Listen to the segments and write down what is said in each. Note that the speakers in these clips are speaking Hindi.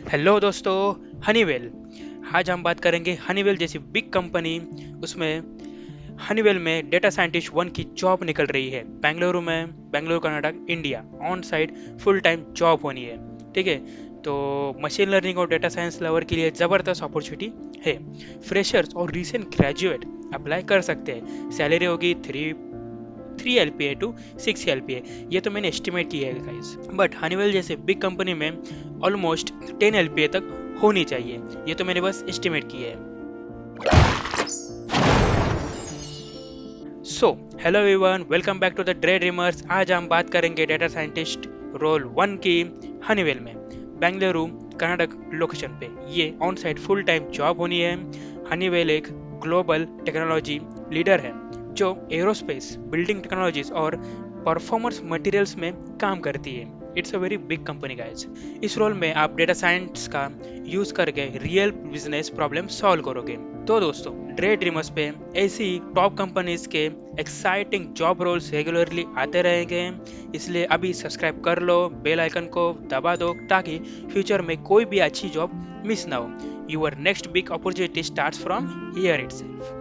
हेलो दोस्तों। हनीवेल। आज हम बात करेंगे हनीवेल जैसी बिग कंपनी। उसमें हनीवेल में डेटा साइंटिस्ट वन की जॉब निकल रही है बेंगलुरु में, Bengaluru Karnataka India. On site full time job होनी है। ठीक है। तो मशीन लर्निंग और डेटा साइंस लवर के लिए ज़बरदस्त अपॉर्चुनिटी है। फ्रेशर्स और रिसेंट ग्रेजुएट अप्लाई कर सकते हैं। सैलरी होगी 3 LPA टू 6 LPA। ये तो मैंने एस्टिमेट किया है गाइस, बट हनीवेल जैसे बिग कंपनी में ऑलमोस्ट 10 LPA तक होनी चाहिए। ये तो मैंने बस एस्टिमेट किया है। So hello everyone, welcome back to the ड्रे ड्रीमर्स। आज हम बात करेंगे डेटा साइंटिस्ट रोल वन की हनीवेल में, बेंगलुरु कर्नाटक लोकेशन पे। ये on site full time job होनी है। हनीवेल एक ग्लोबल टेक्नोलॉजी लीडर है जो एरोस्पेस, बिल्डिंग टेक्नोलॉजीज और परफॉर्मेंस मटेरियल्स में काम करती है। It's a very big company guys. इस रोल में आप डेटा साइंस का यूज करके रियल बिजनेस प्रॉब्लम सॉल्व करोगे। तो दोस्तों, ड्रे ड्रीमर्स पे ऐसी टॉप कंपनीज के एक्साइटिंग जॉब रोल्स रेगुलरली आते रहेंगे। इसलिए अभी सब्सक्राइब कर लो, बेल आइकन को दबा दो ताकि फ्यूचर में कोई भी अच्छी जॉब मिस ना हो। Your next big opportunity starts from here itself.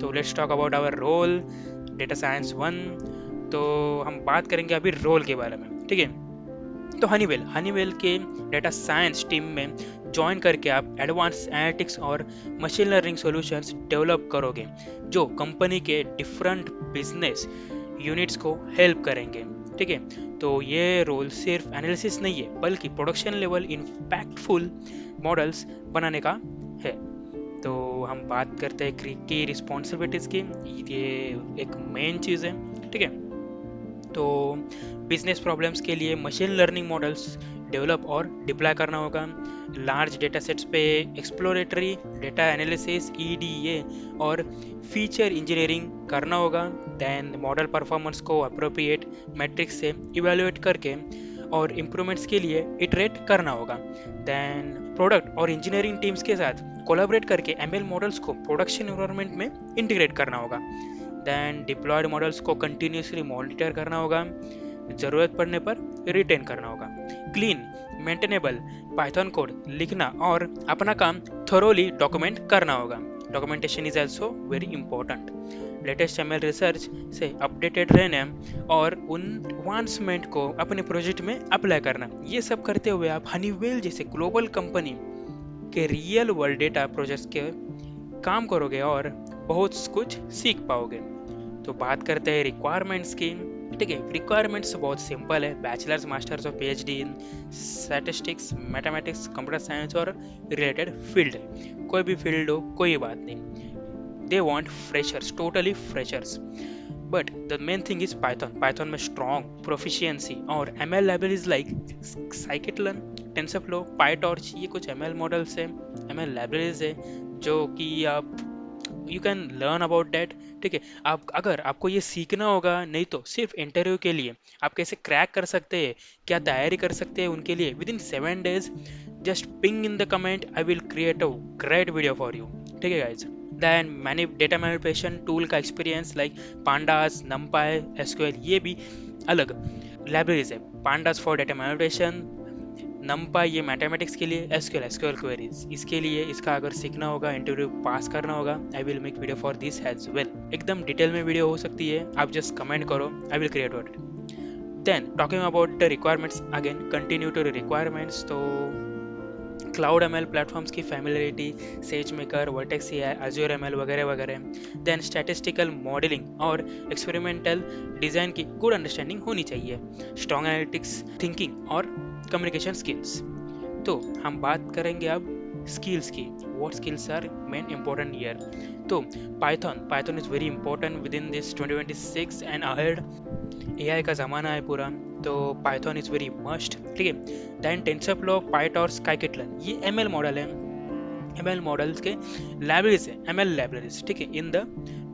तो let's talk about our role data science one. तो हम बात करेंगे अभी रोल के बारे में। ठीक है। तो हनीवेल के डेटा साइंस टीम में ज्वाइन करके आप एडवांस एनालिटिक्स और मशीन लर्निंग सॉल्यूशंस डेवलप करोगे जो कंपनी के डिफरेंट बिजनेस यूनिट्स को हेल्प करेंगे। ठीक है। तो ये रोल सिर्फ एनालिसिस नहीं है बल्कि प्रोडक्शन लेवल इम्पैक्टफुल मॉडल्स बनाने का है। तो हम बात करते हैं की रिस्पॉन्सिबिलिटीज की। ये एक मेन चीज़ है। ठीक है। तो बिजनेस प्रॉब्लम्स के लिए मशीन लर्निंग मॉडल्स डेवलप और डिप्लॉय करना होगा। लार्ज डेटा सेट्स पे एक्सप्लोरेटरी डेटा एनालिसिस EDA और फीचर इंजीनियरिंग करना होगा। देन मॉडल परफॉर्मेंस को अप्रोप्रिएट मैट्रिक्स से इवेलुएट करके और इम्प्रूवमेंट्स के लिए इटरेट करना होगा। देन प्रोडक्ट और इंजीनियरिंग टीम्स के साथ कोलैबोरेट करके ML मॉडल्स को प्रोडक्शन एनवायरनमेंट में इंटीग्रेट करना होगा। देन डिप्लॉयड मॉडल्स को कंटिन्यूसली मॉनिटर करना होगा, जरूरत पड़ने पर रिटेन करना होगा। क्लीन मेंटेनेबल पाइथन कोड लिखना और अपना काम थोरोली डॉक्यूमेंट करना होगा। Documentation is also very important. Latest ML research से अपडेटेड रहना और उन एडवांसमेंट को अपने प्रोजेक्ट में अप्लाई करना। ये सब करते हुए आप हनीवेल जैसे ग्लोबल कंपनी के रियल वर्ल्ड डेटा प्रोजेक्ट्स के काम करोगे और बहुत कुछ सीख पाओगे। तो बात करते हैं रिक्वायरमेंट्स की। ठीक है। रिक्वायरमेंट्स बहुत सिंपल है। बैचलर्स, मास्टर्स और PhD इन स्टैटिस्टिक्स, मैथमेटिक्स, कंप्यूटर साइंस और रिलेटेड फील्ड। कोई भी फील्ड हो, कोई बात नहीं। They want freshers, totally freshers. But the main thing is Python में स्ट्रॉन्ग प्रोफिशिएंसी और ML libraries like scikit-learn, TensorFlow, PyTorch, ये कुछ ML मॉडल्स है, ML लाइब्रेरीज है जो कि आप you can learn about that. ठीक है। आप अगर आपको ये सीखना होगा, नहीं तो सिर्फ इंटरव्यू के लिए आप कैसे क्रैक कर सकते हैं, क्या तैयारी कर सकते हैं उनके लिए within 7 days, just ping in the comment, I will create a great video for you. ठीक है guys. Then many data manipulation tool का experience like pandas, NumPy, SQL, ये भी अलग लाइब्रेरीज है। Pandas for data manipulation, NumPy ये मैथमेटिक्स के लिए, SQL क्वेरीज इसके लिए। इसका अगर सीखना होगा, इंटरव्यू पास करना होगा, I will make video for this as well. एकदम डिटेल में वीडियो हो सकती है, आप जस्ट कमेंट करो, I will create it. Then talking about the requirements, again continue to requirements. तो क्लाउड ML प्लेटफॉर्म्स की familiarity, SageMaker, Vertex AI, Azure ML वगैरह वगैरह। देन स्टैटिस्टिकल मॉडलिंग और एक्सपेरिमेंटल डिज़ाइन की गुड अंडरस्टैंडिंग होनी चाहिए। स्ट्रॉन्ग एनालिटिक्स थिंकिंग और कम्युनिकेशन स्किल्स। तो हम बात करेंगे अब स्किल्स की। What skills are main important year. तो Python is very important within this 2026 and ahead. AI का ज़माना है पूरा, तो पाइथन इज़ वेरी मस्ट। ठीक है। देन टेंसरफ्लो, पाइटॉर्च, scikit-learn, ये ML मॉडल है, ML मॉडल्स के लाइब्रेरीज है, ML लाइब्रेरीज। ठीक है, in the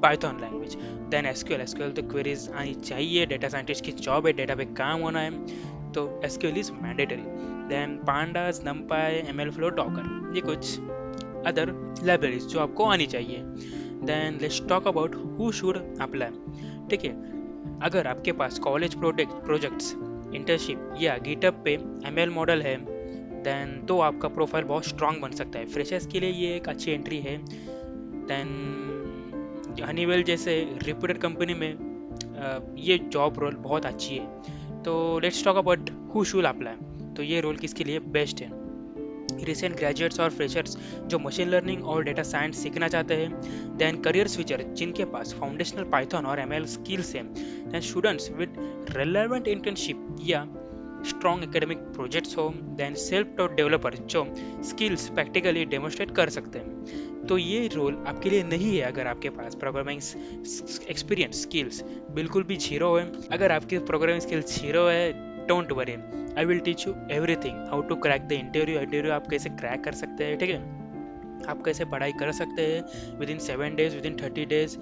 Python language. Then SQL तो क्वेरीज आनी चाहिए, डेटा साइंटिस्ट की जॉब है, डेटा पे काम होना है, तो SQL is mandatory. Then pandas, NumPy, MLflow, Docker, ये कुछ अदर लाइब्रेरीज जो आपको आनी चाहिए। Then let's talk about who should apply. ठीक है। अगर आपके पास कॉलेज प्रोजेक्ट्स, इंटर्नशिप या गिटअप पे ML मॉडल है, देन तो आपका प्रोफाइल बहुत स्ट्रांग बन सकता है। फ्रेशर्स के लिए ये एक अच्छी एंट्री है। देन हनीवेल जैसे रिप्यूटेड कंपनी में ये जॉब रोल बहुत अच्छी है। तो let's talk about who should apply. तो ये रोल किसके लिए बेस्ट है? रिसेंट ग्रेजुएट्स और फ्रेशर्स जो मशीन लर्निंग और डेटा साइंस सीखना चाहते हैं। देन करियर स्विचर जिनके पास फाउंडेशनल पाइथन और एमएल स्किल्स हैं। Then students with relevant internship या स्ट्रॉन्ग एकेडमिक प्रोजेक्ट्स हो। देन सेल्फ टॉट डेवलपर जो स्किल्स प्रैक्टिकली डेमोस्ट्रेट कर सकते हैं। तो ये रोल आपके लिए नहीं है अगर आपके पास प्रोग्रामिंग एक्सपीरियंस स्किल्स बिल्कुल भी जीरो है। अगर आपकी प्रोग्रामिंग स्किल्स जीरो है, don't worry, I will teach you everything how to crack the interview आप कैसे क्रैक कर सकते हैं, ठीक है। आप कैसे पढ़ाई कर सकते हैं with in 7 days, with in 30 days,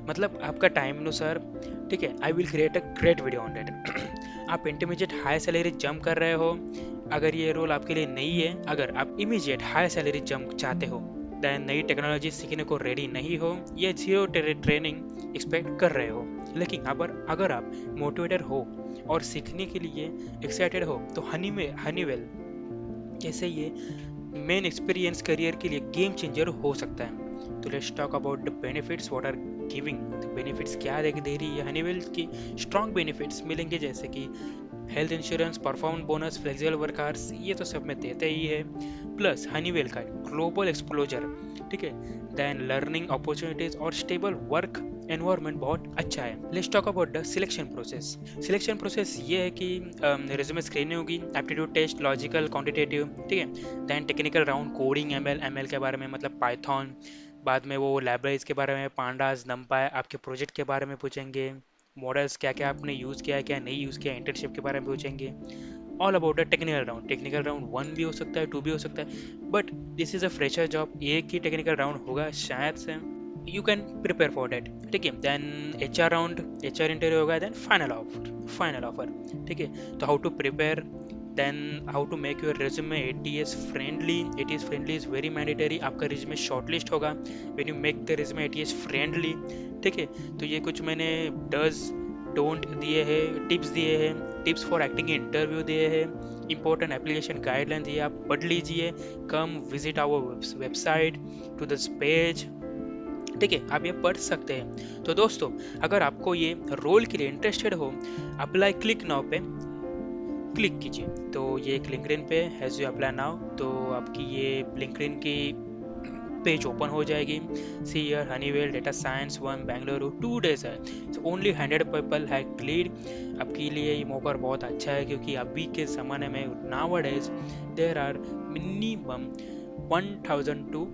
मतलब आपका टाइम अनुसार, ठीक है। आई will create a great video on that. आप इंटरमीडिएट हाई सैलरी जंप कर रहे हो, अगर ये रोल आपके लिए नहीं है। अगर आप इमीडिएट हाई सैलरी जंप चाहते हो, देन नई टेक्नोलॉजी सीखने को रेडी नहीं हो, या जीरो ट्रेनिंग एक्सपेक्ट कर रहे हो, लेकिन अगर आप मोटिवेटेड हो और सीखने के लिए एक्साइटेड हो, तो हनीवेल जैसे ये मेन एक्सपीरियंस करियर के लिए गेम चेंजर हो सकता है। तो let's talk about the benefits what are giving. Benefits क्या दे रही है हनीवेल की? स्ट्रॉन्ग बेनिफिट्स मिलेंगे जैसे कि health insurance, performance bonus, flexible work hours, ये तो सब में देते ही है। प्लस हनीवेल का ग्लोबल एक्सप्लोजर, ठीक है। देन लर्निंग अपॉर्चुनिटीज और स्टेबल वर्क एनवायरनमेंट बहुत अच्छा है। Let's talk about the selection process. Selection process ये है कि रिज्यूमे स्क्रीनिंग होगी, एप्टीट्यूड टेस्ट, लॉजिकल, क्वांटिटेटिव, ठीक है। Then technical round, coding, ML के बारे में, मतलब पाइथन। बाद में वो लाइब्रेरीज के बारे में, पांडास, नंपाई, आपके प्रोजेक्ट के बारे में पूछेंगे, मॉडल्स क्या क्या आपने यूज़ किया है, क्या नहीं यूज़ किया, इंटर्नशिप के बारे में पूछेंगे। All about the technical round. Technical round 1 भी हो सकता है, 2 भी हो सकता है, but this is a fresher job, एक ही टेक्निकल राउंड होगा शायद से। You can prepare for that, ठीक है। Then HR round, HR interview होगा, देन फाइनल ऑफर, ठीक है। तो how to prepare, then how to make your resume ATS friendly. ATS friendly is very mandatory. आपका रेज्यूमे शॉर्टलिस्ट होगा when you make the resume ATS friendly, ठीक है। तो ये कुछ मैंने डज डोंट दिए हैं, टिप्स दिए हैं, टिप्स फॉर एक्टिंग इंटरव्यू दिए हैं, इंपॉर्टेंट एप्लीकेशन गाइडलाइन दिए, आप पढ़ लीजिए। Come visit our website to this page, ठीक है, आप ये पढ़ सकते हैं। तो दोस्तों, अगर आपको ये रोल के लिए इंटरेस्टेड हो, अप्लाई क्लिक नाउ पे क्लिक कीजिए। तो ये एक लिंक्डइन पे हैज यू अप्लाई नाउ, तो आपकी ये लिंक्डइन की पेज ओपन हो जाएगी। See here Honeywell data science 1 Bengaluru, 2 days है, ओनली 100 पीपल है क्लियर। आपके लिए ये मौका बहुत अच्छा है, क्योंकि अभी के ज़माने में nowadays there are minimum 1000 to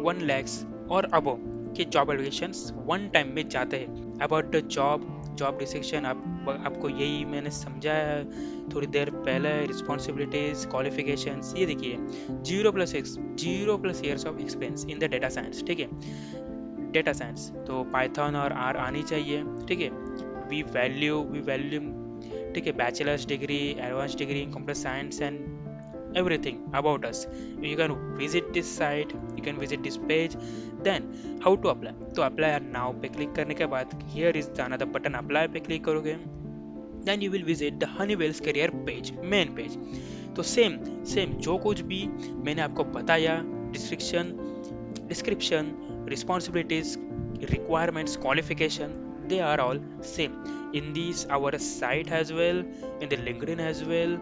1 lakhs और अबव के जॉब एप्लीकेशंस वन टाइम में जाते हैं। अबाउट द जॉब डिस्क्रिप्शन आपको यही मैंने समझाया है थोड़ी देर पहले। रिस्पॉन्सिबिलिटीज, क्वालिफिकेशंस, ये देखिए 0+ years of experience in the data science, ठीक है। डेटा साइंस तो पाइथन और आर आनी चाहिए, ठीक है। वी वैल्यू, ठीक है, bachelors degree, advance degree in computer science and everything about us. You can visit this site, you can visit this page. Then how to apply? तो apply now पे क्लिक करने के बाद here is the another button, apply पे क्लिक करोगे, then you will visit the Honeywell's career page, main page. तो सेम जो कुछ भी मैंने आपको बताया, description, responsibilities, requirements, qualification, they are all same in this our site as well, in the LinkedIn as well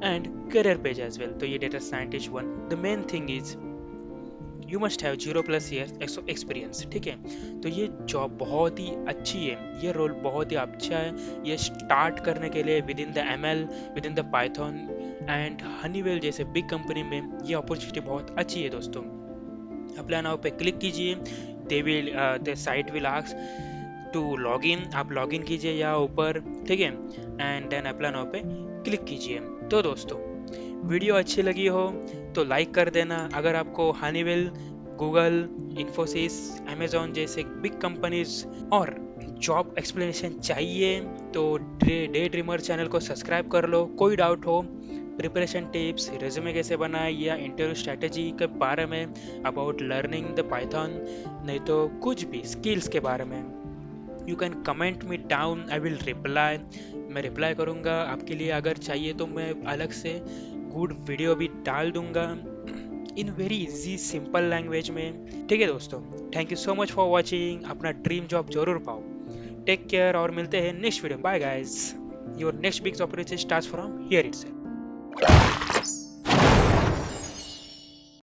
and career page as well. तो ये data scientist 1, the main thing is you must have 0+ years of experience, ठीक है। तो ये जॉब बहुत ही अच्छी है, ये रोल बहुत ही अच्छा है। ये स्टार्ट करने के लिए within the ML, within the Python and Honeywell जैसे बिग कंपनी में ये अपॉर्चुनिटी बहुत अच्छी है दोस्तों। अप्लाई नाउ पे क्लिक कीजिए। The site will ask to log in, आप लॉग इन कीजिए यहाँ ऊपर, ठीक है, एंड देन अप्लाई नाउ पे क्लिक कीजिए। तो दोस्तों, वीडियो अच्छी लगी हो तो लाइक कर देना। अगर आपको हनीवेल, गूगल, इन्फोसिस, अमेजॉन जैसे बिग कंपनीज और जॉब एक्सप्लेनेशन चाहिए तो डे ड्रीमर चैनल को सब्सक्राइब कर लो। कोई डाउट हो, प्रिपरेशन टिप्स, रेज्यूमे कैसे बनाए या इंटरव्यू स्ट्रेटेजी के बारे में, अबाउट लर्निंग द पाइथन, नहीं तो कुछ भी स्किल्स के बारे में, you can comment me down, I will reply. मैं रिप्लाई करूँगा आपके लिए। अगर चाहिए तो मैं अलग से गुड वीडियो भी डाल दूंगा in very easy simple language में। ठीक है दोस्तों, thank you so much for watching. अपना ड्रीम जॉब जरूर पाओ। टेक केयर और मिलते हैं next video. Bye guys, your next big opportunity starts from here itself.